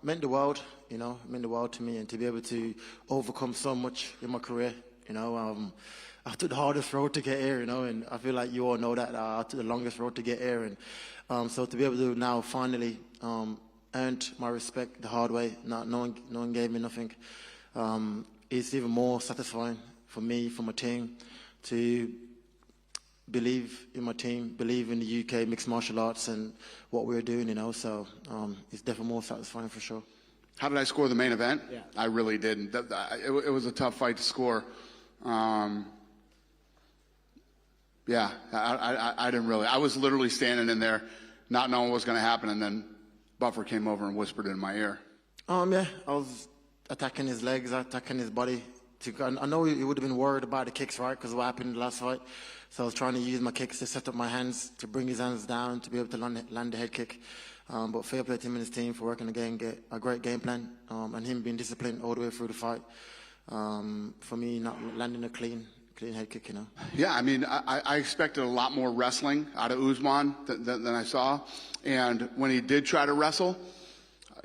meant the world, you know, meant the world to me, and to be able to overcome so much in my career, you know. I took the hardest road to get here, you know, and I feel like you all know that I took the longest road to get here, and so to be able to now finally earned my respect the hard way, no one gave me nothing. It's even more satisfying for me, for my team, to believe in my team, believe in the UK mixed martial arts and what we're doing, you know. So it's definitely more satisfying for sure. How did I score the main event? Yeah. I really didn't. It was a tough fight to score. Yeah, I didn't really. I was literally standing in there, not knowing what was going to happen, and then Buffer came over and whispered in my ear. Yeah, I was attacking his legs, attacking his body. I know he would have been worried about the kicks, right, because of what happened in the last fight. So I was trying to use my kicks to set up my hands, to bring his hands down, to be able to land the head kick. But fair play to him and his team for working get a great game plan, and him being disciplined all the way through the fight. For me, not landing a clean head kick, you know. Yeah, I mean, I expected a lot more wrestling out of Usman than I saw. And when he did try to wrestle,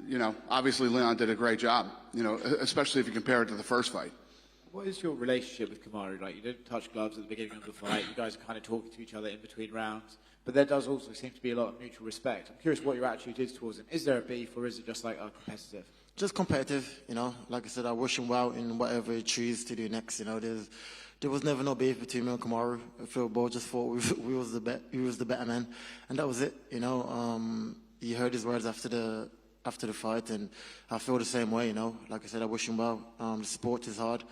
you know, obviously Leon did a great job, you know, especially if you compare it to the first fight. What is your relationship with Kamaru? Like, you didn't touch gloves at the beginning of the fight. You guys are kind of talking to each other in between rounds. But there does also seem to be a lot of mutual respect. I'm curious what your attitude is towards him. Is there a beef, or is it just like competitive? Just competitive, you know. Like I said, I wish him well in whatever he chooses to do next. You know, there was never no beef between me and Kamaru. I feel both just thought we was the better man, and that was it. You know, you heard his words after the fight, and I feel the same way. You know, like I said, I wish him well. The sport is hard,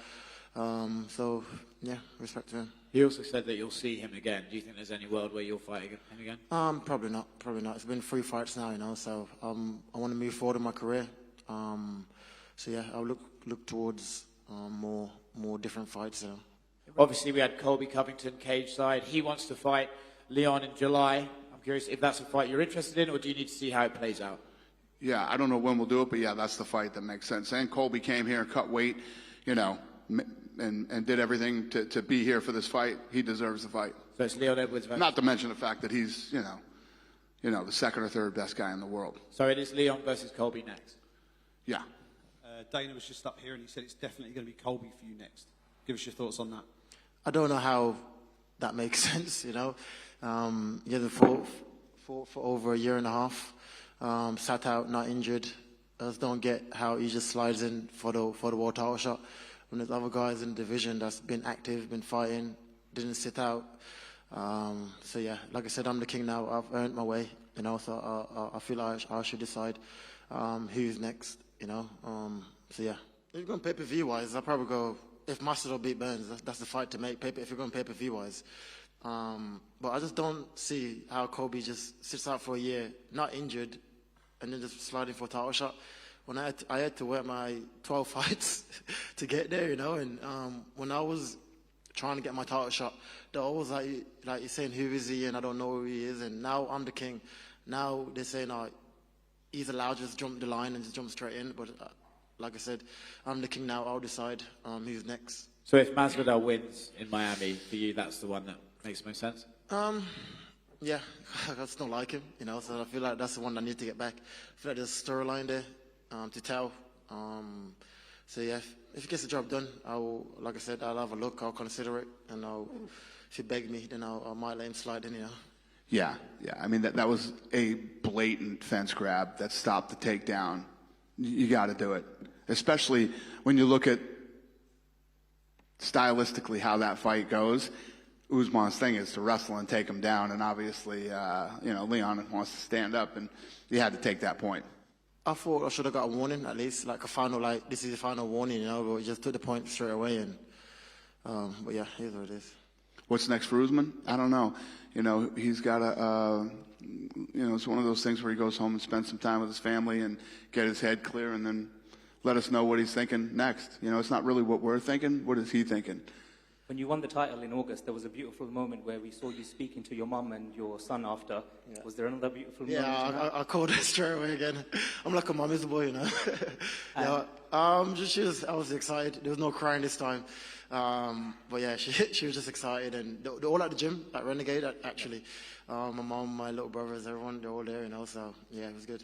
so yeah, respect to him. He also said that you'll see him again. Do you think there's any world where you'll fight him again? Probably not. Probably not. It's been 3 fights now, you know. So I want to move forward in my career. So yeah, I'll look towards more different fights. You know. Obviously, we had Colby Covington cage side. He wants to fight Leon in July. I'm curious if that's a fight you're interested in, or do you need to see how it plays out? Yeah, I don't know when we'll do it, but yeah, that's the fight that makes sense. And Colby came here, cut weight, you know, and did everything to be here for this fight. He deserves the fight. So it's Leon Edwards. Not to mention the fact that he's, you know, the second or third best guy in the world. So it is Leon versus Colby next. Yeah. Dana was just up here and he said it's definitely going to be Colby for you next. Give us your thoughts on that. I don't know how that makes sense, you know. Yeah, the fought for over a year and a half, sat out, not injured. I just don't get how he just slides in for the world title shot when there's other guys in the division that's been active, been fighting, didn't sit out. So yeah, like I said, I'm the king now. I've earned my way, you know. So I feel like I should decide who's next, you know. So yeah, if you're going pay-per-view wise, I'll probably go. If Masvidal beat Burns, that's the fight to make. If you're going pay-per-view wise, but I just don't see how Colby just sits out for a year, not injured, and then just sliding for a title shot. When I had to work my 12 fights to get there, you know. And when I was trying to get my title shot, they're always like you're saying, who is he? And I don't know who he is. And now I'm the king. Now they're saying, he's allowed to just jump the line and just jump straight in. But like I said, I'm the king now. I'll decide who's next. So if Masvidal wins in Miami, for you, that's the one that makes most sense? Yeah, I just don't like him, you know, so I feel like that's the one I need to get back. I feel like there's a storyline there to tell. So yeah, if he gets the job done, like I said, I'll have a look, I'll consider it, and if he begs me, then I might let him slide in, you know. Yeah. I mean, that was a blatant fence grab that stopped the takedown. You got to do it, especially when you look at stylistically how that fight goes. Usman's thing is to wrestle and take him down, and obviously, you know, Leon wants to stand up, and you had to take that point. I thought I should have got a warning at least, like a final, like this is the final warning, you know, but we just took the point straight away, and but yeah, here's what it is. What's next for Usman? I don't know. You know, he's got you know, it's one of those things where he goes home and spends some time with his family and get his head clear, and then let us know what he's thinking next. You know, it's not really what we're thinking. What is he thinking? When you won the title in August, there was a beautiful moment where we saw you speaking to your mum and your son after. Yeah. Was there another beautiful moment? Yeah, I called her straight away again. I'm like a mommy's boy, you know. Yeah, I was excited. There was no crying this time. But yeah, she was just excited, and they're all at the gym, at Renegade, actually. My mom, my little brothers, everyone, they're all there, you know, so yeah, it was good.